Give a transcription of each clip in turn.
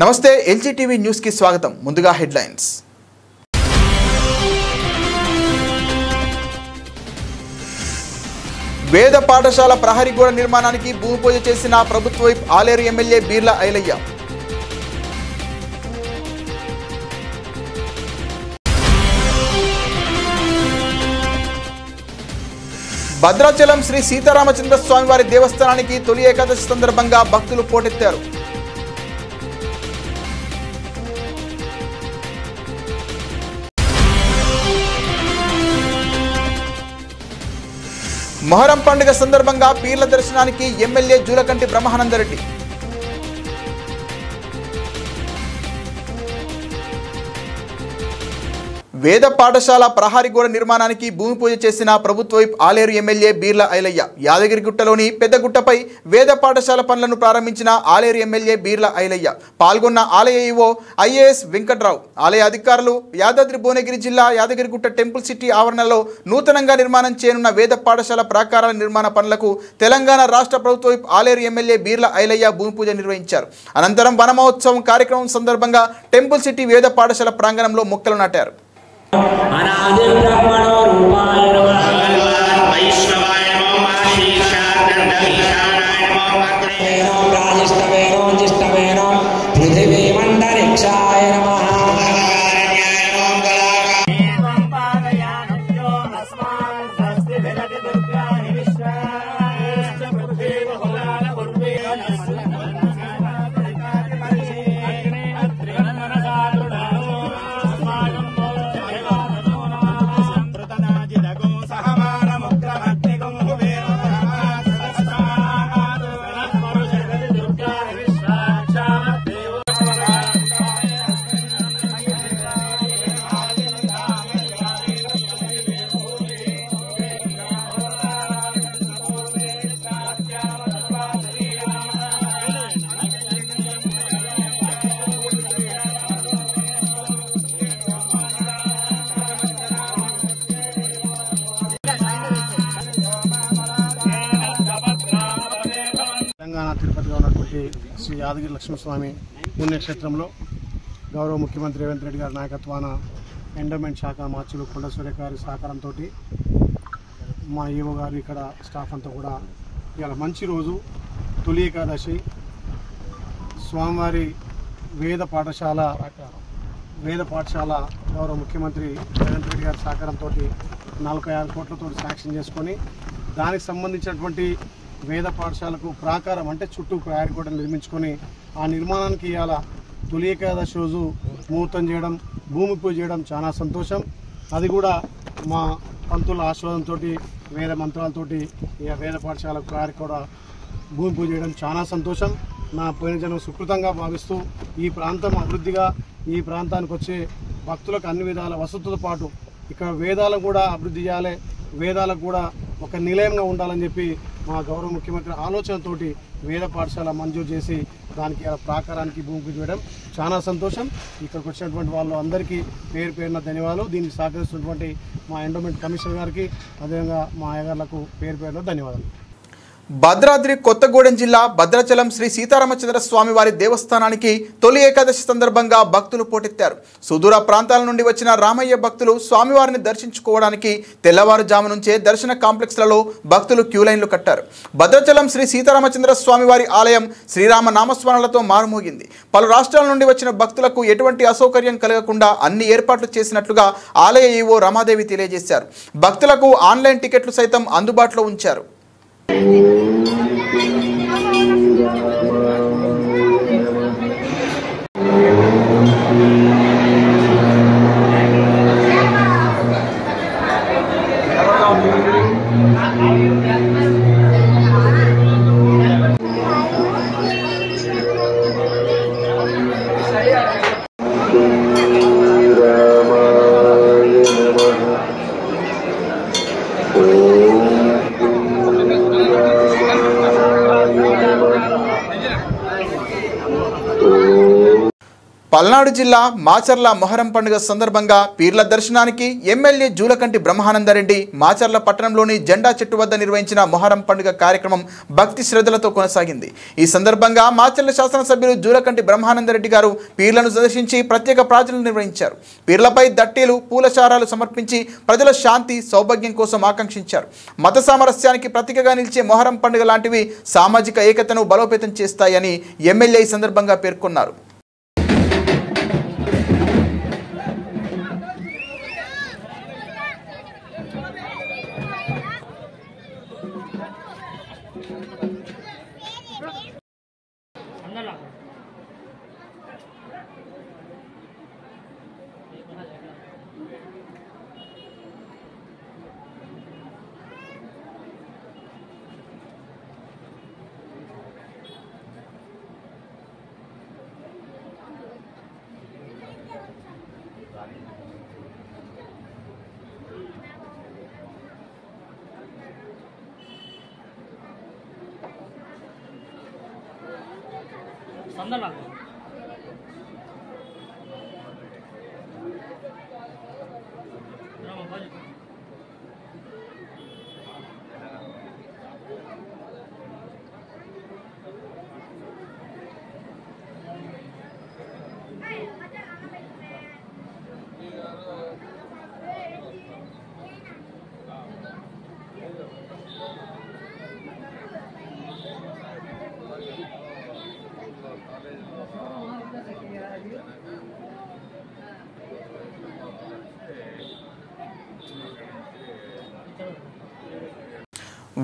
నమస్తే ఎల్జీటీవీ న్యూస్ కి స్వాగతం. ముందుగా హెడ్లైన్స్. వేద పాఠశాల ప్రహరీ గోడ నిర్మాణానికి భూమి పూజ చేసిన ప్రభుత్వ ఆలేరు ఎమ్మెల్యే బీర్ల ఐలయ్య. భద్రాచలం శ్రీ సీతారామచంద్ర స్వామివారి దేవస్థానానికి తొలి ఏకాదశి సందర్భంగా భక్తులు పోటెత్తారు. మొహరం పండుగ సందర్భంగా పీర్ల దర్శనానికి ఎమ్మెల్యే జూలకంటి బ్రహ్మానందరెడ్డి. వేద పాఠశాల ప్రహరీ గోడ నిర్మాణానికి భూమి పూజ చేసిన ప్రభుత్వ ఆలేరు ఎమ్మెల్యే బీర్ల ఐలయ్య. యాదగిరిగుట్టలోని పెద్దగుట్టపై వేద పాఠశాల పనులను ప్రారంభించిన ఆలేరు ఎమ్మెల్యే బీర్ల ఐలయ్య పాల్గొన్న ఆలయ ఈవో ఐఏఎస్ వెంకట్రావు, ఆలయ అధికారులు యాదాద్రి భువనగిరి జిల్లా యాదగిరిగుట్ట టెంపుల్ సిటీ ఆవరణలో నూతనంగా నిర్మాణం చేయనున్న వేద పాఠశాల ప్రాకారాల నిర్మాణ పనులకు తెలంగాణ రాష్ట్ర ప్రభుత్వ ఆలేరు ఎమ్మెల్యే బీర్ల ఐలయ్య భూమి పూజ నిర్వహించారు. అనంతరం వన మహోత్సవం కార్యక్రమం సందర్భంగా టెంపుల్ సిటీ వేద పాఠశాల ప్రాంగణంలో మొక్కలు నాటారు. అనాది బ్రహ్మణో రూపాయ నమః వైష్ణవాయ నమః శ్రీశాంతమీశానాయ నమః రాజిష్టవేరో జిష్టవేరో పృథివీ మండరిక్షాయ నమః తెలంగాణ తిరుపతిగా ఉన్నటువంటి శ్రీ యాదగిరి లక్ష్మీస్వామి పుణ్యక్షేత్రంలో గౌరవ ముఖ్యమంత్రి రేవంత్ రెడ్డి గారి నాయకత్వాన ఎండోమెంట్ శాఖ మార్చులు కొండ సూర్య గారి సహకారంతో మా ఈవో గారు ఇక్కడ స్టాఫ్ అంతా కూడా ఇవాళ మంచి రోజు తొలి ఏకాదశి స్వామివారి వేద పాఠశాల గౌరవ ముఖ్యమంత్రి రేవంత్ రెడ్డి గారి సహకారంతో 46 కోట్లతో శాంక్షన్ చేసుకొని దానికి సంబంధించినటువంటి వేద పాఠశాలకు ప్రాకారం అంటే చుట్టూ ప్రయాణ కూడా నిర్మించుకొని ఆ నిర్మాణానికి ఇవాళ తొలి ఏకాదశి రోజు ముహూర్తం చేయడం, భూమి పూజ చేయడం చాలా సంతోషం. అది కూడా మా పంతుల ఆశీర్వాదంతో వేద మంత్రాలతోటి ఈ వేద పాఠశాల ప్రయాణ కూడా భూమి పూజ చేయడం చాలా సంతోషం. నా పోయిన జనం సుకృతంగా భావిస్తూ ఈ ప్రాంతం అభివృద్ధిగా ఈ ప్రాంతానికి వచ్చే భక్తులకు అన్ని విధాల వసతులతో పాటు ఇక్కడ వేదాలను కూడా అభివృద్ధి చేయాలి, వేదాలకు కూడా ఒక నిలయంగా ఉండాలని చెప్పి మా గౌరవ ముఖ్యమంత్రి ఆలోచనతోటి వేద పాఠశాల మంజూరు చేసి దానికి ప్రాకారానికి భూమి పూజ చేయడం చాలా సంతోషం. ఇక్కడికి వచ్చినటువంటి వాళ్ళు అందరికీ పేరు పేరున ధన్యవాదాలు. దీనికి సహకరిస్తున్నటువంటి మా ఎండోమెంట్ కమిషనర్ గారికి అదేవిధంగా మా అయ్యగారులకు పేరు పేరున ధన్యవాదాలు. భద్రాద్రి కొత్తగూడెం జిల్లా భద్రాచలం శ్రీ సీతారామచంద్ర స్వామివారి దేవస్థానానికి తొలి ఏకాదశి సందర్భంగా భక్తులు పోటెత్తారు. సుదూర ప్రాంతాల నుండి వచ్చిన రామయ్య భక్తులు స్వామివారిని దర్శించుకోవడానికి తెల్లవారుజాము నుంచే దర్శన కాంప్లెక్స్లలో భక్తులు క్యూలైన్లు కట్టారు. భద్రాచలం శ్రీ సీతారామచంద్ర స్వామివారి ఆలయం శ్రీరామ నామస్మరణలతో మారుమోగింది. పలు రాష్ట్రాల నుండి వచ్చిన భక్తులకు ఎటువంటి అసౌకర్యం కలగకుండా అన్ని ఏర్పాట్లు చేసినట్లుగా ఆలయ ఈవో రమాదేవి తెలియజేశారు. భక్తులకు ఆన్లైన్ టికెట్లు సైతం అందుబాటులో ఉంచారు. పల్నాడు జిల్లా మాచర్ల మొహరం పండుగ సందర్భంగా పీర్ల దర్శనానికి ఎమ్మెల్యే జూలకంటి బ్రహ్మానందరెడ్డి మాచర్ల పట్టణంలోని జెండా చెట్టు వద్ద నిర్వహించిన మొహరం పండుగ కార్యక్రమం భక్తి శ్రద్ధలతో కొనసాగింది. ఈ సందర్భంగా మాచర్ల శాసనసభ్యులు జూలకంటి బ్రహ్మానందరెడ్డి గారు పీర్లను దర్శించి ప్రత్యేక ప్రార్థనలు నిర్వహించారు. పీర్లపై దట్టీలు పూలచారాలు సమర్పించి ప్రజల శాంతి సౌభాగ్యం కోసం ఆకాంక్షించారు. మత సామరస్యానికి ప్రతీకగా నిలిచే మొహరం పండుగ లాంటివి సామాజిక ఏకతను బలోపేతం చేస్తాయని ఎమ్మెల్యే ఈ సందర్భంగా పేర్కొన్నారు.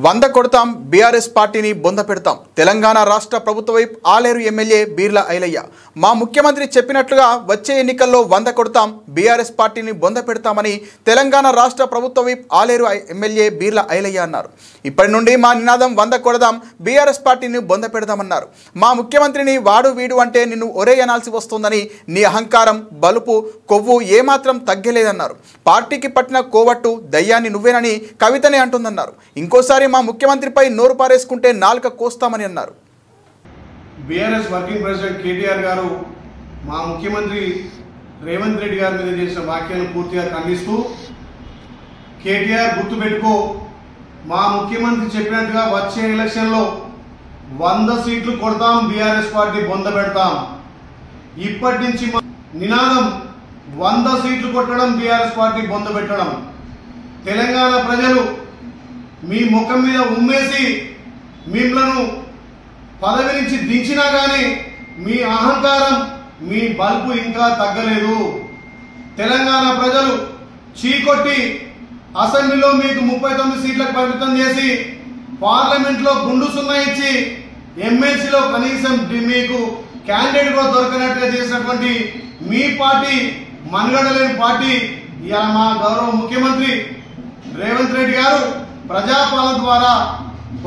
వంద కొడతాం బీఆర్ఎస్ పార్టీని బొంద పెడతాం. తెలంగాణ రాష్ట్ర ప్రభుత్వ వైపు ఆలేరు ఎమ్మెల్యే బీర్ల ఐలయ్య మా ముఖ్యమంత్రి చెప్పినట్లుగా వచ్చే ఎన్నికల్లో 100 కొడతాం బీఆర్ఎస్ పార్టీని బొంద పెడతామని తెలంగాణ రాష్ట్ర ప్రభుత్వ వైపు ఆలేరు ఎమ్మెల్యే బీర్ల ఐలయ్య అన్నారు. ఇప్పటి నుండి మా నినాదం 100 కొడదాం బీఆర్ఎస్ పార్టీని బొంద పెడదామన్నారు. మా ముఖ్యమంత్రిని వాడు వీడు అంటే నిన్ను ఒరే అనాల్సి వస్తుందని నీ అహంకారం బలుపు కొవ్వు ఏమాత్రం తగ్గలేదన్నారు. పార్టీకి పట్టిన కోవట్టు దయ్యాన్ని నువ్వేనని కవితనే అంటుందన్నారు. ఇంకోసారి మా ముఖ్యమంత్రిపై నోరు పారేసుకుంటే నాలుక కోస్తామని అన్నారు. బీఆర్ఎస్ వర్కింగ్ ప్రెసిడెంట్ కేటీఆర్ గారు మా ముఖ్యమంత్రి రేవంత్ రెడ్డి గారి మీద చేసిన వ్యాఖ్యలను పూర్తిగా ఖండిస్తూ, కేటీఆర్ గుర్తుపెట్టుకో, మా ముఖ్యమంత్రి చెప్పినట్టుగా వచ్చే ఎలక్షన్లో 100 సీట్లు కొడతాం, బీఆర్ఎస్ పార్టీ బొంద పెడతాం. ఇప్పటి నుంచి నినాదం 100 సీట్లు కొట్టడం, బీఆర్ఎస్ పార్టీ బొంద పెట్టడం. తెలంగాణ ప్రజలు మీ ముఖం మీద ఉమ్మేసి మిమ్మలను పదవి నుంచి దించినా కానీ మీ అహంకారం మీ బల్బు ఇంకా తగ్గలేదు. తెలంగాణ ప్రజలు చీకొట్టి అసెంబ్లీలో మీకు 39 సీట్లకు పరిమితం చేసి, పార్లమెంట్లో గుండు సున్నా ఇచ్చి, ఎమ్మెల్సీలో కనీసం మీకు క్యాండిడేట్ కూడా దొరకనట్టుగా చేసినటువంటి మీ పార్టీ మనుగడలేని పార్టీ. ఇవాళ మా గౌరవ ముఖ్యమంత్రి రేవంత్ రెడ్డి గారు ప్రజాపాలన ద్వారా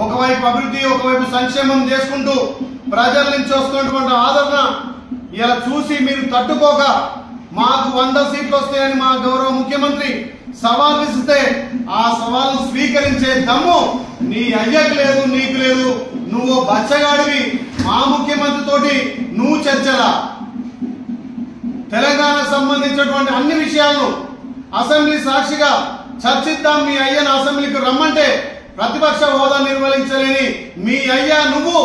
ఒకవైపు అభివృద్ధి, ఒకవైపు సంక్షేమం చేసుకుంటూ ప్రజల నుంచి వస్తున్నటువంటి ఆదరణ ఇలా చూసి మీరు తట్టుకోక మాకు 100 సీట్లు వస్తాయని మా గౌరవ ముఖ్యమంత్రి సవాల్ విసిస్తే ఆ సవాల్ను స్వీకరించే దమ్ము నీ అయ్యకు లేదు, నీకు లేదు. నువ్వు బచ్చగాడివి. మా ముఖ్యమంత్రి తోటి నువ్వు చర్చలా. తెలంగాణకు సంబంధించినటువంటి అన్ని విషయాలను అసెంబ్లీ సాక్షిగా చర్చిద్దాం. మీ అయ్యను అసెంబ్లీకి రమ్మంటే ప్రతిపక్ష హోదా నిర్వహించలేని మీ అయ్యా నువ్వు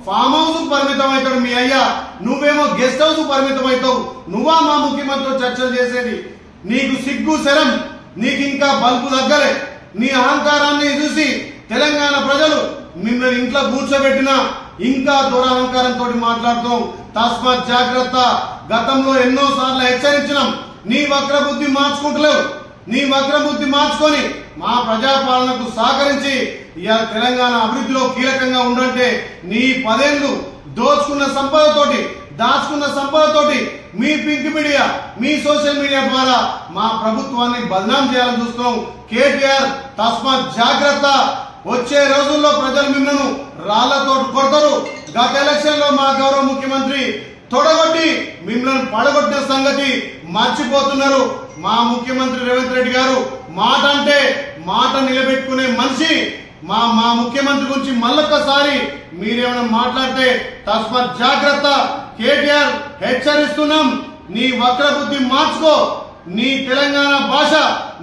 ఫామ్ హౌస్ పరిమితం అవుతాడు. మీ అయ్యా నువ్వేమో గెస్ట్ హౌస్ పరిమితం అవుతావు. నువ్వా మా ముఖ్యమంత్రితో చర్చలు చేసేది? నీకు సిగ్గు శరం, నీకు ఇంకా బల్బు దగ్గరే. నీ అహంకారాన్ని చూసి తెలంగాణ ప్రజలు మిమ్మల్ని ఇంట్లో కూర్చోబెట్టినా ఇంకా దురహంకారంతో మాట్లాడుతాం. తస్మాత్ జాగ్రత్త. గతంలో ఎన్నో సార్లు హెచ్చరించినాం. నీ వక్రబుద్ధి మార్చుకుంటలేవు. నీ వక్రబుద్ధి మార్చుకొని మా ప్రజాపాలనకు సహకరించి ఇవాళ తెలంగాణ అభివృద్ధిలో కీలకంగా ఉండంటే నీ 10 ఏళ్లు దోచుకున్న సంపదతోటి, దాచుకున్న సంపదతోటి మీ పింక్ మీడియా, మీ సోషల్ మీడియా ద్వారా మా ప్రభుత్వాన్ని బదనాం చేయాలని చూస్తున్నాం. కేటీఆర్ తస్మాత్ జాగ్రత్త. వచ్చే రోజుల్లో ప్రజలు మిమ్మల్ని రాళ్లతో కొడతారు. గత ఎలక్షన్ లో మా గౌరవ ముఖ్యమంత్రి తొడగొట్టి మిమ్మల్ని పడగొట్టిన సంగతి మర్చిపోతున్నారు. మా ముఖ్యమంత్రి రేవంత్ రెడ్డి గారు మాట అంటే మాట నిలబెట్టుకునే మనిషి. మా ముఖ్యమంత్రి గురించి మళ్ళొక్కసారి మీరేమైనా మాట్లాడితే తస్మాత్ జాగ్రత్త. కేటీఆర్ హెచ్చరిస్తున్నాం, నీ వక్ర బుద్ధి మార్చుకో. నీ తెలంగాణ భాష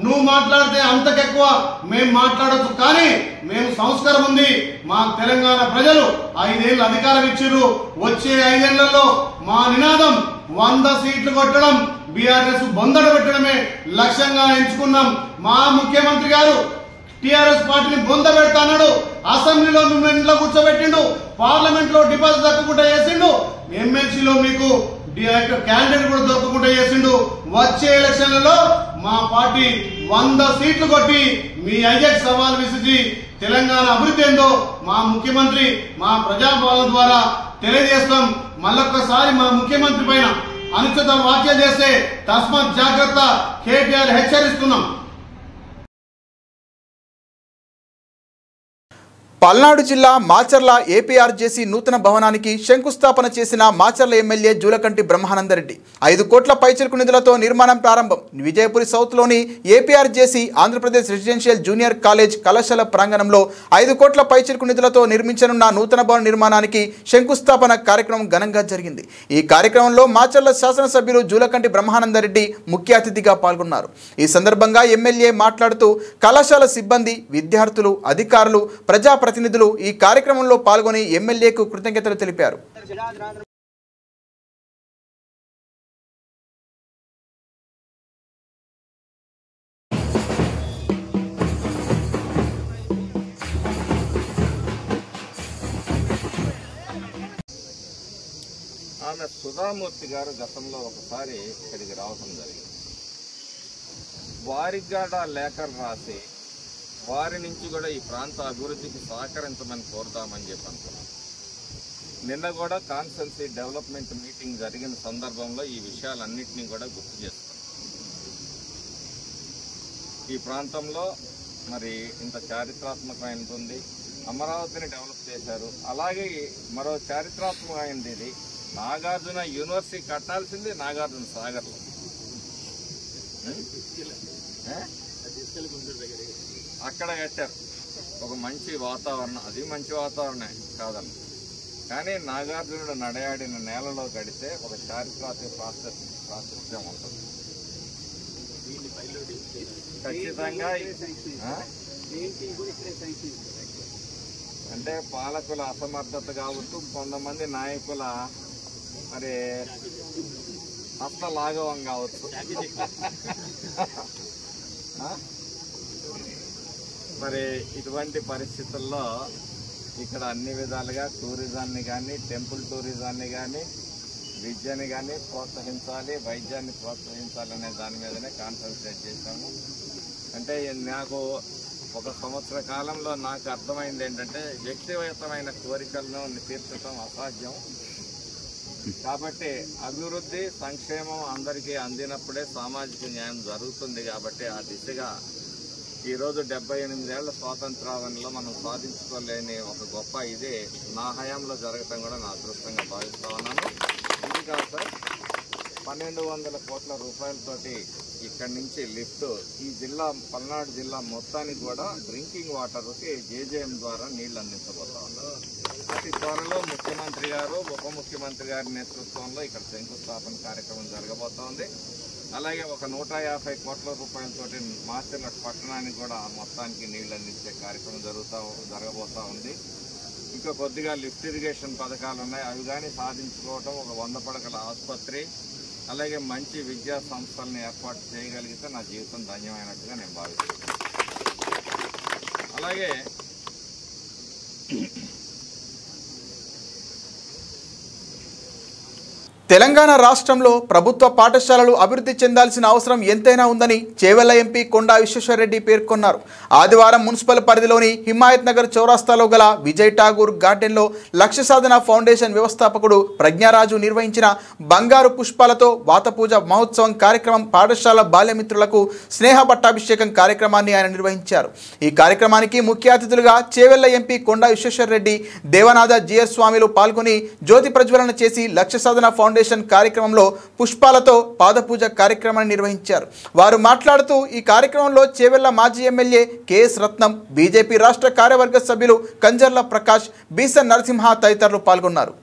నువ్వు మాట్లాడితే అంతకెక్కువ మేము మాట్లాడొచ్చు, కానీ మేము సంస్కారం ఉంది. మా తెలంగాణ ప్రజలు 5 ఏళ్ళు అధికారం ఇచ్చిర్రు. వచ్చే 5 ఏళ్లలో మా నినాదం 100 సీట్లు కొట్టడం, బీఆర్ఎస్ బొందడ పెట్టడమే లక్ష్యంగా ఎంచుకున్నాం. మా ముఖ్యమంత్రి గారు టీఆర్ఎస్ పార్టీని బొంద పెడతాడు. అసెంబ్లీలో మిమ్మల్ని ఇంట్లో కూర్చోబెట్టిండు, పార్లమెంట్ లో డిపాజిట్ దక్కకుండా చేసిండు, ఎమ్మెల్సీలో మీకు క్యాండిడేట్ కూడా దొరకకుండా చేసిండు. వచ్చే ఎలక్షన్లలో మా పార్టీ 100 సీట్లు కొట్టి మీ అయ్యకు సవాల్ విసిచి తెలంగాణ అభివృద్ధి ఏందో మా ముఖ్యమంత్రి మా ప్రజాపాలన ద్వారా తెలియజేస్తాం. మళ్ళొక్కసారి మా ముఖ్యమంత్రి పైన అనుచిత వ్యాఖ్యలు చేస్తే తస్మాత్ జాగ్రత్త, కేటీఆర్ హెచ్చరిస్తున్నాం. పల్నాడు జిల్లా మాచర్ల ఏపీఆర్జేసీ నూతన భవనానికి శంకుస్థాపన చేసిన మాచర్ల ఎమ్మెల్యే జూలకంటి బ్రహ్మానందరెడ్డి 5 కోట్ల పైచిలుకు నిధులతో నిర్మాణం ప్రారంభం. విజయపురి సౌత్లోని APRJC Andhra Pradesh residential junior college కళాశాల ప్రాంగణంలో 5 కోట్ల పైచిలుకు నిధులతో నిర్మించనున్న నూతన భవన నిర్మాణానికి శంకుస్థాపన కార్యక్రమం ఘనంగా జరిగింది. ఈ కార్యక్రమంలో మాచర్ల శాసనసభ్యులు జూలకంటి బ్రహ్మానందరెడ్డి ముఖ్య అతిథిగా పాల్గొన్నారు. ఈ సందర్భంగా ఎమ్మెల్యే మాట్లాడుతూ కళాశాల సిబ్బంది, విద్యార్థులు, అధికారులు, ప్రజాప్రతినిధులు ఈ కార్యక్రమంలో పాల్గొని ఎమ్మెల్యేకు కృతజ్ఞతలు తెలిపారు. ఆమె సుధామూర్తి గారు గతంలో ఒకసారి ఇక్కడికి రావటం జరిగింది. వారికి కూడా లేఖలు రాసి వారి నుంచి కూడా ఈ ప్రాంత అభివృద్ధికి సహకరించమని కోరుతామని చెప్పి అనుకున్నాం. నిన్న కూడా కాన్స్టిట్యుయెన్సీ డెవలప్మెంట్ మీటింగ్ జరిగిన సందర్భంలో ఈ విషయాలన్నింటినీ కూడా గుర్తు చేస్తాం. ఈ ప్రాంతంలో మరి ఇంత చారిత్రాత్మకమైనది ఉంది, అమరావతిని డెవలప్ చేశారు. అలాగే మరో చారిత్రాత్మకమైనది ఇది, నాగార్జున యూనివర్సిటీ కట్టాల్సింది నాగార్జున సాగర్లో. అక్కడ కట్టారు, ఒక మంచి వాతావరణం, అది మంచి వాతావరణమే కాదన్న, కానీ నాగార్జునుడు నడయాడిన నేలలో గడితే ఒక చారిత్రాత్మక ప్రాశస్త్యం ఉంటుంది. ఖచ్చితంగా అంటే పాలకుల అసమర్థత కావచ్చు, కొంతమంది నాయకుల మరి హస్తలాఘవం కావచ్చు. మరి ఇటువంటి పరిస్థితుల్లో ఇక్కడ అన్ని విధాలుగా టూరిజాన్ని కానీ, టెంపుల్ టూరిజాన్ని కానీ, విద్యని కానీ ప్రోత్సహించాలి, వైద్యాన్ని ప్రోత్సహించాలి అనే దాని మీదనే కాన్సన్ట్రేట్ చేశాము. అంటే నాకు 1 సంవత్సర కాలంలో నాకు అర్థమైంది ఏంటంటే, వ్యక్తిగతమైన కోరికలను తీర్చడం అసాధ్యం. కాబట్టి అభివృద్ధి, సంక్షేమం అందరికీ అందినప్పుడే సామాజిక న్యాయం జరుగుతుంది. కాబట్టి ఆ దిశగా ఈరోజు 78 ఏళ్ల స్వాతంత్రావనిలో మనం సాధించుకోలేని ఒక గొప్ప ఇదే నా హయాంలో జరగటం కూడా నా అదృష్టంగా భావిస్తా ఉన్నాను. ఇది కాదు సార్, 1200 కోట్ల రూపాయలతోటి ఇక్కడి నుంచి లిఫ్ట్ ఈ జిల్లా, పల్నాడు జిల్లా మొత్తానికి కూడా డ్రింకింగ్ వాటర్కి జేజేఎం ద్వారా నీళ్లు అందించబోతా ఉన్నారు. అతి త్వరలో ముఖ్యమంత్రి గారు, ఉప ముఖ్యమంత్రి గారి నేతృత్వంలో ఇక్కడ శంకుస్థాపన కార్యక్రమం జరగబోతా ఉంది. అలాగే ఒక 150 కోట్ల రూపాయలతోటి మాచర్ల పట్టణానికి కూడా మొత్తానికి నీళ్లు అందించే కార్యక్రమం జరగబోతా ఉంది. ఇంకా కొద్దిగా లిఫ్ట్ ఇరిగేషన్ పథకాలు ఉన్నాయి, అవి కానీ సాధించుకోవటం, ఒక 100 పడకల ఆసుపత్రి, అలాగే మంచి విద్యా సంస్థలను ఏర్పాటు చేయగలిగితే నా జీవితం ధన్యమైనట్టుగా నేను భావిస్తున్నాను. అలాగే తెలంగాణ రాష్ట్రంలో ప్రభుత్వ పాఠశాలలు అభివృద్ధి చెందాల్సిన అవసరం ఎంతైనా ఉందని చేవెళ్ల ఎంపీ కొండా విశ్వేశ్వరరెడ్డి పేర్కొన్నారు. ఆదివారం మున్సిపల్ పరిధిలోని హిమాయత్ నగర్ చౌరాస్తాలో గల విజయ్ ఠాగూర్ గార్డెన్లో లక్ష్య సాధన ఫౌండేషన్ వ్యవస్థాపకుడు ప్రజ్ఞారాజు నిర్వహించిన బంగారు పుష్పాలతో వాతపూజ మహోత్సవం కార్యక్రమం పాఠశాల బాల్యమిత్రులకు స్నేహ పట్టాభిషేకం కార్యక్రమాన్ని ఆయన నిర్వహించారు. ఈ కార్యక్రమానికి ముఖ్య అతిథులుగా చేవెళ్ల ఎంపీ కొండా విశ్వేశ్వరరెడ్డి, దేవనాథ జియర్ స్వామిలు పాల్గొని జ్యోతి ప్రజ్వలన చేసి లక్ష్య సాధన ఫౌండేషన్ ఫౌండేషన్ కార్యక్రమంలో పుష్పాలతో పాదపూజ కార్యక్రమాన్ని నిర్వహించారు. వారు మాట్లాడుతూ ఈ కార్యక్రమంలో చేవెళ్ల మాజీ ఎమ్మెల్యే కెఎస్ రత్నం, బీజేపీ రాష్ట్ర కార్యవర్గ సభ్యులు కంజర్ల ప్రకాష్, బీసన్ నరసింహ తదితరులు పాల్గొన్నారు.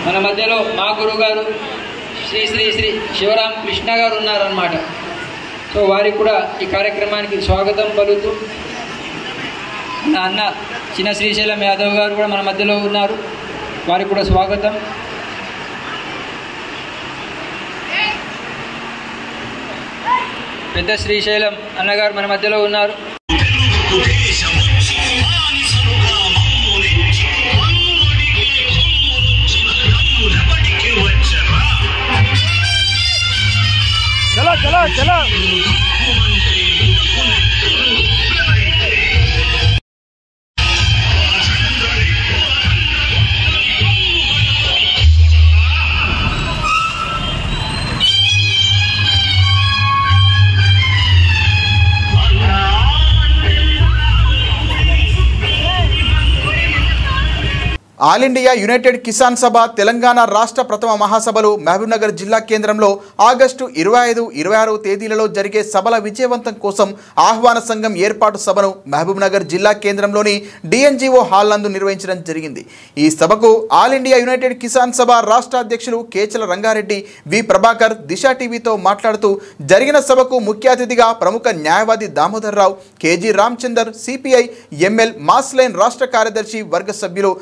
మన మధ్యలో మా గురువు గారు శ్రీ శ్రీ శ్రీ శివరాం కృష్ణ గారు ఉన్నారన్నమాట. సో వారికి కూడా ఈ కార్యక్రమానికి స్వాగతం పలుకుతూ నా అన్న చిన్న శ్రీశైలం యాదవ్ గారు కూడా మన మధ్యలో ఉన్నారు, వారికి కూడా స్వాగతం. పెద్ద శ్రీశైలం అన్నగారు మన మధ్యలో ఉన్నారు. चला चला चला ఆల్ ఇండియా యునైటెడ్ కిసాన్ సభ తెలంగాణ రాష్ట్ర ప్రథమ మహాసభలు మహబూబ్నగర్ జిల్లా కేంద్రంలో ఆగస్టు 25, 26 తేదీలలో జరిగే సభల విజయవంతం కోసం ఆహ్వాన సంఘం ఏర్పాటు సభను మహబూబ్నగర్ జిల్లా కేంద్రంలోని డిఎన్జిఓ హాల్ నందు నిర్వహించడం జరిగింది. ఈ సభకు ఆల్ ఇండియా యునైటెడ్ కిసాన్ సభ రాష్ట్ర అధ్యక్షులు కేచల రంగారెడ్డి, వి ప్రభాకర్ దిశ టీవీతో మాట్లాడుతూ జరిగిన సభకు ముఖ్య అతిథిగా ప్రముఖ న్యాయవాది Damodar Rao, KG Ramachandar, CPI ML mass line రాష్ట్ర కార్యదర్శి వర్గ సభ్యులు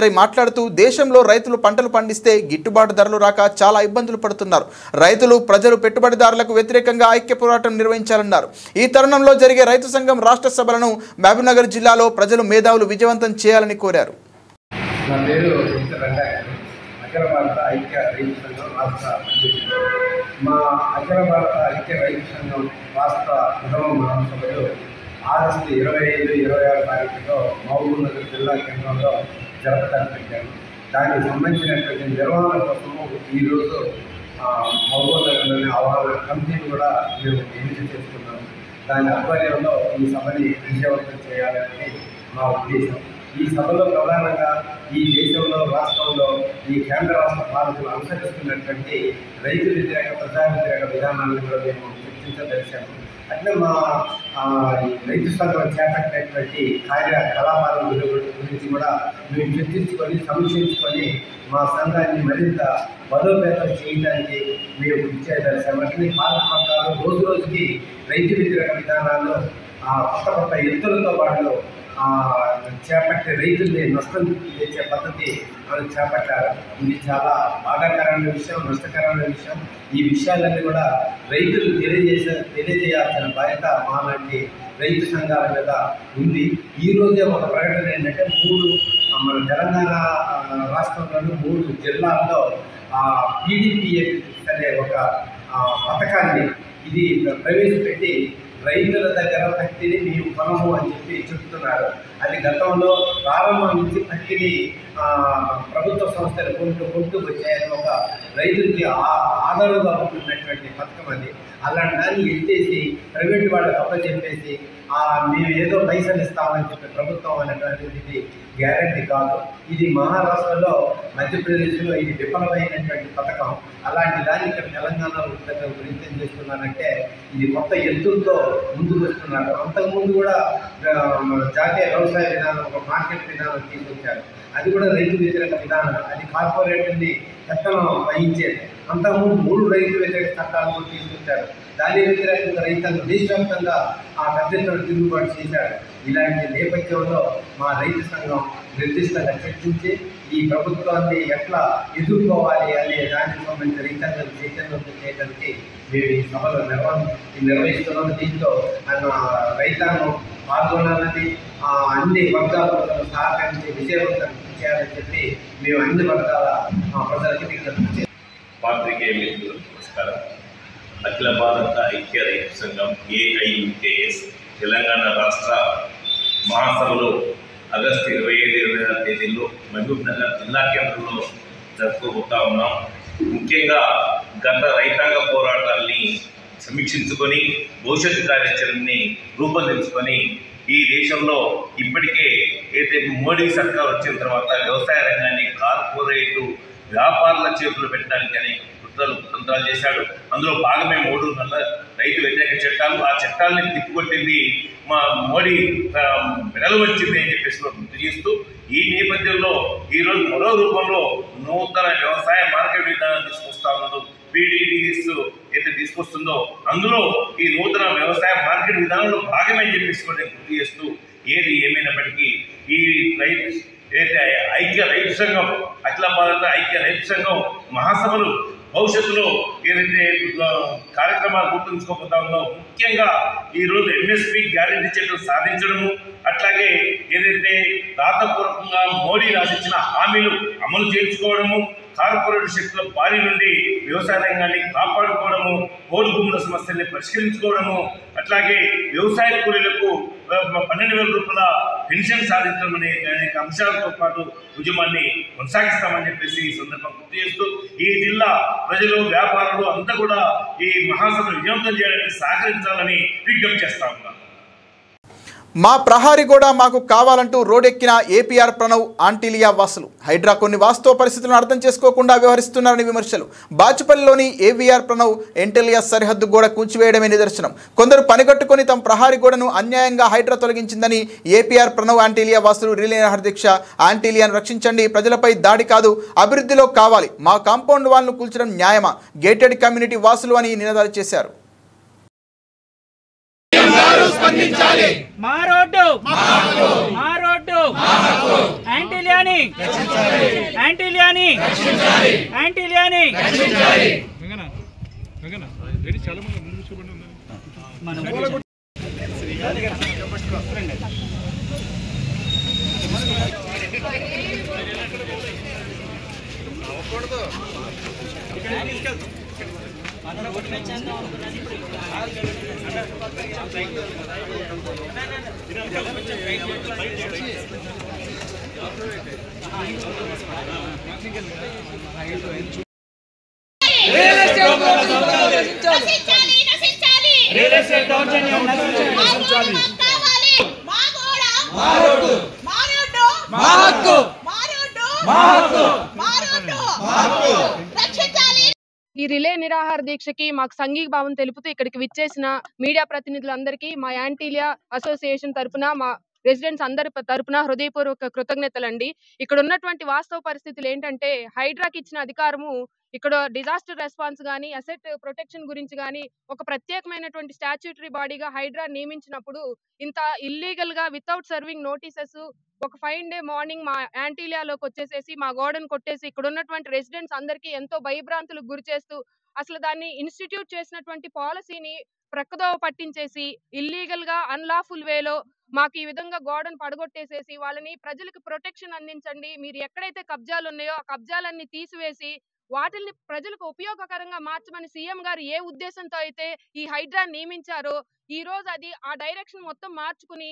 మాట్లాడుతూ దేశంలో రైతులు పంటలు పండిస్తే గిట్టుబాటు ధరలు రాక చాలా ఇబ్బందులు పడుతున్నారు. రైతులు, ప్రజలు పెట్టుబడిదారులకు వ్యతిరేకంగా ఐక్య పోరాటం నిర్వహించాలన్నారు. ఈ తరుణంలో జరిగే రైతు సంఘం రాష్ట్ర సభలను మహబూబ్నగర్ జిల్లాలో ప్రజలు, మేధావులు విజయవంతం చేయాలని కోరారు. నా పేరు అఖిల భారత ఐక్య రైతు సంఘం రాష్ట్ర అధ్యక్షుడు. మా అఖిల భారత ఐక్య రైతు సంఘం రాష్ట్ర ప్రథమ మహాసభలు ఆగస్టు 25, 26 తారీఖులో మహబూబ్నగర్ జిల్లా కేంద్రంలో జరపడానికి పెట్టాను. దానికి సంబంధించినటువంటి నిర్వహణ కోసము ఈరోజు మహబూబ్నగర్లోని ఆహ్వాన కమిటీని కూడా మేము ఎన్నిక చేసుకున్నాము. దాని ఆధ్వర్యంలో ఈ సభని విజయవంతం చేయాలని మా ఉద్దేశం. ఈ సభలో ప్రధానంగా ఈ దేశంలో, రాష్ట్రంలో ఈ కేంద్ర రాష్ట్ర పాలకులు అనుసరిస్తున్నటువంటి రైతు వ్యతిరేక, ప్రజా వ్యతిరేక విధానాలను కూడా మేము చర్చించదలిచాము. అట్లే మా రైతు సంఘం చేపట్టినటువంటి కార్యకలాపాల గురించి కూడా మేము చర్చించుకొని, సమీక్షించుకొని మా సంఘాన్ని మరింత బలోపేతం చేయడానికి మేము కృషి చేయదలిచాము. అట్లే పాలక పక్షాలు రోజు రోజుకి రైతు వ్యతిరేక విధానాలు కొత్త ఎత్తులతో పాటు చేపట్టే రైతుల్ని నష్టం తెచ్చే పద్ధతి మనం చేపట్టారు. ఇది చాలా బాధాకరమైన విషయం, నష్టకరమైన విషయం. ఈ విషయాలన్నీ కూడా రైతులు తెలియజేయాల్సిన బాధ్యత మాలాంటి రైతు సంఘాల మీద ఉంది. ఈరోజే ఒక ప్రకటన ఏంటంటే మన తెలంగాణ రాష్ట్రంలోని 3 జిల్లాల్లో PDPS అనే ఒక పథకాన్ని ఇది ప్రవేశపెట్టి రైతుల దగ్గర పత్తిని మేము కొనము అని చెప్తున్నారు. అది గతంలో ప్రారంభం నుంచి పత్తిని ప్రభుత్వ సంస్థలు కొంటూ వచ్చాయని ఒక రైతులకి ఆధారంగా ఉంటున్నటువంటి పథకం అది. అలాంటి దాన్ని ఎత్తేసి ప్రైవేటు వాళ్ళకి అప్పచెప్పేసి మేము ఏదో పైసలు ఇస్తామని చెప్పి ప్రభుత్వం అనేటువంటిది గ్యారంటీ కాదు. ఇది మహారాష్ట్రలో, మధ్యప్రదేశ్లో ఇది విఫలమైనటువంటి పథకం. అలాంటి దాన్ని ఇక్కడ తెలంగాణలో గురించి ఏం చేస్తున్నారంటే ఇది కొత్త ఎత్తులతో ముందుకు వస్తున్నారు. అంతకుముందు కూడా జాతీయ వ్యవసాయ విధానం, ఒక మార్కెట్ విధానం తీసుకొచ్చారు. అది కూడా రైతు వ్యతిరేక విధానం. అది కార్పొరేట్ని చట్టం వహించేది. అంతకుముందు 3 రైతు వ్యతిరేక చట్టాలు కూడా తీసుకొచ్చారు. దాని వ్యతిరేకంగా రైతాంగం దేశవ్యాప్తంగా ఆ పెద్ద తిరుగుబాటు చేశారు. ఇలాంటి నేపథ్యంలో మా రైతు సంఘం నిర్దిష్టంగా చర్చించి ఈ ప్రభుత్వాన్ని ఎట్లా ఎదుర్కోవాలి అనే దానికి సంబంధించిన రైతాంగం చైతన్యం చేయడానికి మేము ఈ సభలు నిర్వహిస్తున్నాం. దీంతో రైతాంగం పాల్గొనాలని అన్ని వర్గాల ప్రజలు సహకరించి విజయవంతం చేయాలని చెప్పి మేము అన్ని వర్గాల ప్రజలకు విజ్ఞప్తి చేస్తాం. పాత్రికేయ మిత్రులు నమస్కారం. అఖిల భారత ఐక్య రైతు సంఘం AIUKS తెలంగాణ రాష్ట్ర మహాసభలో ఆగస్టు 25-26 తేదీల్లో మహబూబ్ నగర్ జిల్లా కేంద్రంలో జరుపుకోబోతా ఉన్నాం. ముఖ్యంగా గత రైతాంగ పోరాటాల్ని సమీక్షించుకొని భవిష్యత్తు కార్యాచరణని రూపొందించుకొని ఈ దేశంలో ఇప్పటికే ఏదైతే మోడీ సర్కార్ వచ్చిన తర్వాత వ్యవసాయ రంగాన్ని కార్పొరేటు వ్యాపారుల చేతులు పెట్టడానికి అని కుట్రలు చేశాడు. అందులో భాగమే 3 నల్ల రైతు వ్యతిరేక చట్టాలు. ఆ చట్టాలని తిప్పుకొట్టింది మా మోడీ మెడలు వచ్చింది అని చెప్పేసి గుర్తు చేస్తూ ఈ నేపథ్యంలో ఈరోజు మరో రూపంలో నూతన వ్యవసాయ మార్కెట్ విధానం తీసుకొస్తా ఉన్నదో PDDS అయితే తీసుకొస్తుందో అందులో ఈ నూతన వ్యవసాయ మార్కెట్ విధానంలో భాగమని చెప్పేసి గుర్తు చేస్తూ ఏది ఏమైనప్పటికీ ఈ ఏదైతే ఐక్య రైతు సంఘం అఖిల భారత ఐక్య రైతు సంఘం మహాసభలు భవిష్యత్తులో ఏదైతే కార్యక్రమాలు గుర్తుంచుకోబోతా ఉందో ముఖ్యంగా ఈరోజు MSP గ్యారెంటీ చట్టం సాధించడము, అట్లాగే ఏదైతే రాతపూర్వకంగా మోడీ రాసిచ్చిన హామీలు అమలు చేయించుకోవడము, కార్పొరేట్ శక్తుల బారి నుండి వ్యవసాయ రంగాన్ని కాపాడుకోవడము, పోడు భూముల సమస్యల్ని పరిష్కరించుకోవడము, అట్లాగే వ్యవసాయ కూలీలకు 12,000 రూపాయల పెన్షన్ సాధించడం అనే అనేక అంశాలతో పాటు ఉద్యమాన్ని కొనసాగిస్తామని చెప్పేసి ఈ సందర్భం గుర్తు చేస్తూ ఈ జిల్లా ప్రజలు వ్యాపారులు అంతా కూడా ఈ మహాసభను విజయవంతం చేయడానికి సహకరించాలని విజ్ఞప్తి చేస్తా ఉన్నారు. మా ప్రహారీ కూడా మాకు కావాలంటూ రోడ్డెక్కిన APR ప్రణవ్ ఆంటిలియా వాసులు. హైడ్రా కొన్ని వాస్తవ పరిస్థితులను అర్థం చేసుకోకుండా వ్యవహరిస్తున్నారని విమర్శలు. బాచుపల్లిలోని AVR ప్రణవ్ ఎంటెలియా సరిహద్దు గోడ కూల్చివేయడమే నిదర్శనం. కొందరు పనిగట్టుకుని తమ ప్రహారీ గోడను అన్యాయంగా హైడ్రా తొలగించిందని APR ప్రణవ్ ఆంటిలియా వాసులు రిలే నిరాహార దీక్ష. ఆంటిలియాను రక్షించండి, ప్రజలపై దాడి కాదు, అభివృద్ధిలో కావాలి, మా కాంపౌండ్ వాల్ను కూల్చడం న్యాయమా, గేటెడ్ కమ్యూనిటీ వాసులు అని నినాదాలు చేశారు. మా రోడ్డు యాంటిలియాని ఈ రిలే నిరాహార దీక్షకి మాకు సంఘీభావం తెలుపుతూ ఇక్కడికి విచ్చేసిన మీడియా ప్రతినిధులందరికీ మా యాంటిలియా అసోసియేషన్ తరపున మా రెసిడెంట్స్ అందరి తరపున హృదయపూర్వక కృతజ్ఞతలండి. ఇక్కడ ఉన్నటువంటి వాస్తవ పరిస్థితులు ఏంటంటే హైడ్రాకి ఇచ్చిన అధికారము ఇక్కడ డిజాస్టర్ రెస్పాన్స్ గానీ అసెట్ ప్రొటెక్షన్ గురించి గానీ ఒక ప్రత్యేకమైనటువంటి స్టాట్యూటరీ బాడీగా హైడ్రా నియమించినప్పుడు ఇంత ఇల్లీగల్ గా వితౌట్ సర్వింగ్ నోటీసెస్ ఒక 5 డే మార్నింగ్ మా యాంటిలియాలోకి వచ్చేసేసి మా గోడను కొట్టేసి ఇక్కడ ఉన్నటువంటి రెసిడెంట్స్ అందరికీ ఎంతో భయభ్రాంతులకు గురి చేస్తూ అసలు దాన్ని ఇన్స్టిట్యూట్ చేసినటువంటి పాలసీని ప్రక్కదోవ పట్టించేసి ఇల్లీగల్ గా అన్లాఫుల్ వేలో మాకు ఈ విధంగా గోడను పడగొట్టేసేసి వాళ్ళని ప్రజలకు ప్రొటెక్షన్ అందించండి, మీరు ఎక్కడైతే కబ్జాలు ఉన్నాయో ఆ కబ్జాలన్నీ తీసివేసి వాటిని ప్రజలకు ఉపయోగకరంగా మార్చమని సీఎం గారు ఏ ఉద్దేశంతో అయితే ఈ హైడ్రా నియమించారో ఈ రోజు అది ఆ డైరెక్షన్ మొత్తం మార్చుకుని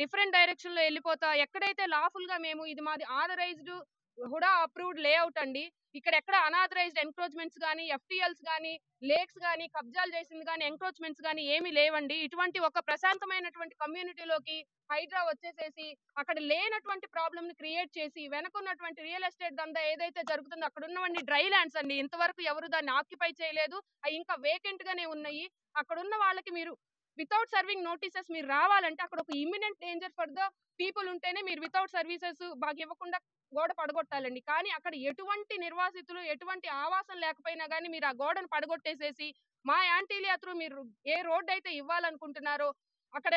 డిఫరెంట్ డైరెక్షన్ లో వెళ్ళిపోతా ఎక్కడైతే లాఫుల్ గా మేము ఇది మాది ఆథరైజ్డ్ హుడా అప్రూవ్డ్ లేఅవుట్ అండి, ఇక్కడ ఎక్కడ అనాథరైజ్డ్ ఎంక్రోచ్మెంట్స్ కానీ FTLs కానీ లేక్స్ కానీ కబ్జాలు చేసింది కానీ ఎంక్రోచ్మెంట్స్ కానీ ఏమీ లేవండి. ఇటువంటి ఒక ప్రశాంతమైనటువంటి కమ్యూనిటీలోకి హైడ్రా వచ్చేసేసి అక్కడ లేనటువంటి ప్రాబ్లమ్ ని క్రియేట్ చేసి వెనకున్నటువంటి రియల్ ఎస్టేట్ దందా ఏదైతే జరుగుతుందో అక్కడ ఉన్నవన్నీ డ్రై ల్యాండ్స్ అండి, ఇంతవరకు ఎవరు దాన్ని ఆక్యుపై చేయలేదు, అవి ఇంకా వేకెంట్ గానే ఉన్నాయి. అక్కడ ఉన్న వాళ్ళకి మీరు వితౌట్ సర్వింగ్ నోటీసెస్ మీరు రావాలంటే అక్కడ ఒక imminent danger for the people ఉంటేనే మీరు వితౌట్ సర్వీసెస్ బాగా ఇవ్వకుండా గోడ పడగొట్టాలండి. కానీ అక్కడ ఎటువంటి నిర్వాసితులు ఎటువంటి ఆవాసం లేకపోయినా కానీ మీరు ఆ గోడను పడగొట్టేసేసి మా యాంటిలియా త్రూ మీరు ఏ రోడ్ అయితే ఇవ్వాలనుకుంటున్నారో అక్కడ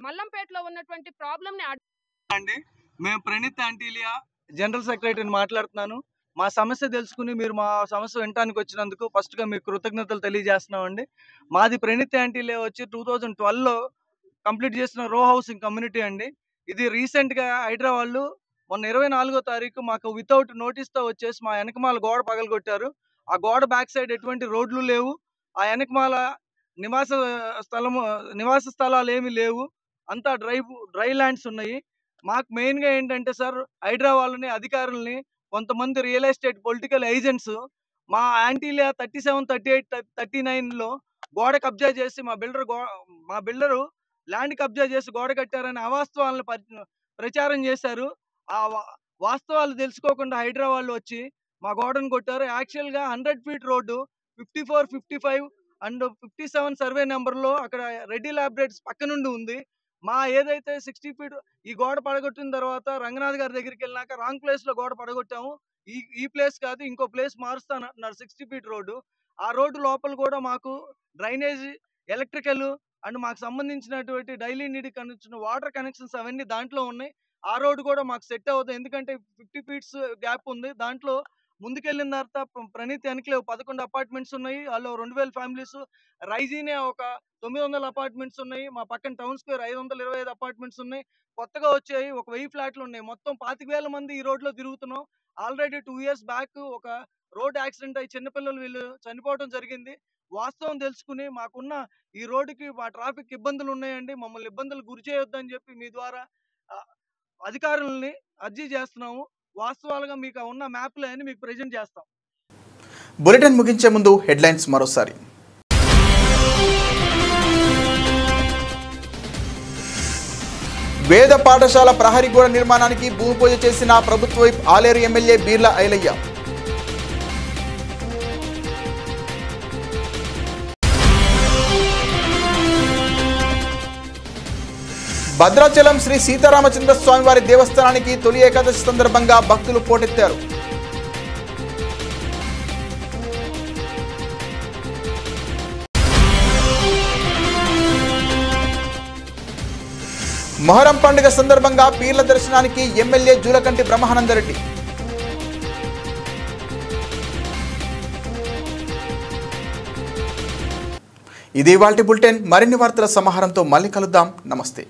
మల్లంపేటలో ఉన్నటువంటి ప్రాబ్లమ్ ని అండి. మేము ప్రణీత్ ఆంటీలియా జనరల్ సెక్రటరీని మాట్లాడుతున్నాను. మా సమస్య తెలుసుకుని మీరు మా సమస్య వినడానికి వచ్చినందుకు ఫస్ట్గా మీకు కృతజ్ఞతలు తెలియజేస్తున్నామండి. మాది ప్రణీత్ ఆంటీలియా వచ్చి 2012లో కంప్లీట్ చేసిన రో హౌసింగ్ కమ్యూనిటీ అండి. ఇది రీసెంట్గా హైడ్రా వాళ్ళు మొన్న 24వ తారీఖు మాకు వితౌట్ నోటీస్తో వచ్చేసి మా వెనకమాల గోడ పగలగొట్టారు. ఆ గోడ బ్యాక్ సైడ్ ఎటువంటి రోడ్లు లేవు. ఆ వెనకమాల నివాస స్థలాలు ఏమీ లేవు. అంతా డ్రై ల్యాండ్స్ ఉన్నాయి. మాకు మెయిన్గా ఏంటంటే సార్, హైడ్రా వాళ్ళని అధికారులని కొంతమంది రియల్ ఎస్టేట్ పొలిటికల్ ఏజెంట్స్ మా ఆంటీలియా 37, 38, 39లో గోడ కబ్జా చేసి మా బిల్డరు ల్యాండ్ కబ్జా చేసి గోడ కట్టారని అవాస్తవాలను ప్రచారం చేశారు. ఆ వాస్తవాలు తెలుసుకోకుండా హైడ్రా వాళ్ళు వచ్చి మా గోడను కొట్టారు. యాక్చువల్గా 100 ఫీట్ రోడ్డు 54, 55 అండ్ 57 సర్వే నెంబర్లో అక్కడ రెడ్డి ల్యాబొరేటరీస్ పక్క నుండి ఉంది. మా ఏదైతే 60 ఫీట్ ఈ గోడ పడగొట్టిన తర్వాత రంగనాథ్ గారి దగ్గరికి వెళ్ళినాక రాంగ్ ప్లేస్లో గోడ పడగొట్టాము. ఈ ప్లేస్ కాదు, ఇంకో ప్లేస్ మారుస్తానంటున్నారు 60 ఫీట్ రోడ్డు. ఆ రోడ్డు లోపల కూడా మాకు డ్రైనేజ్, ఎలక్ట్రికల్ అండ్ మాకు సంబంధించినటువంటి daily need connection, water connections అవన్నీ దాంట్లో ఉన్నాయి. ఆ రోడ్డు కూడా మాకు సెట్ అవుతుంది. ఎందుకంటే 50 ఫీట్స్ గ్యాప్ ఉంది. దాంట్లో ముందుకెళ్ళిన తర్వాత ప్రణీత్ ఎన్క్లేవ్ 11 అపార్ట్మెంట్స్ ఉన్నాయి. వాళ్ళు 2000 ఫ్యామిలీస్. రైజీనే ఒక 900 అపార్ట్మెంట్స్ ఉన్నాయి. మా పక్కన టౌన్ స్క్వేర్ 525 అపార్ట్మెంట్స్ ఉన్నాయి. కొత్తగా వచ్చాయి ఒక 1000 ఫ్లాట్లు ఉన్నాయి. మొత్తం 25,000 మంది ఈ రోడ్లో తిరుగుతున్నాం. ఆల్రెడీ 2 ఇయర్స్ బ్యాక్ ఒక రోడ్ యాక్సిడెంట్ అయ్యి చిన్నపిల్లలు వీళ్ళు చనిపోవడం జరిగింది. వాస్తవం తెలుసుకుని మాకున్న ఈ రోడ్డుకి మా ట్రాఫిక్ ఇబ్బందులు ఉన్నాయండి, మమ్మల్ని ఇబ్బందులు గురి చేయొద్దని చెప్పి మీ ద్వారా అధికారులని అర్జీ చేస్తున్నాము. వాస్తవాలుగా మీకు ఉన్న మ్యాప్లు అని మీకు ప్రెజెంట్ చేస్తాం. బులెటిన్ ముగించే ముందు హెడ్లైన్స్ మరోసారి. వేద పాఠశాల ప్రహరీ గోడ నిర్మాణానికి భూమి పూజ చేసిన ప్రభుత్వ వైప్ ఆలేరు ఎమ్మెల్యే బీర్ల ఐలయ్య. భద్రాచలం శ్రీ సీతారామచంద్ర స్వామివారి దేవస్థానానికి తొలి ఏకాదశి సందర్భంగా భక్తులు పోటెత్తారు. మొహరం పండుగ సందర్భంగా పీర్ల దర్శనానికి ఎమ్మెల్యే జూలకంటి బ్రహ్మానందరెడ్డి. ఇది ఇవాల్టి బులెటిన్. మరిన్ని వార్తల సమాహారంతో మళ్ళీ కలుద్దాం. నమస్తే.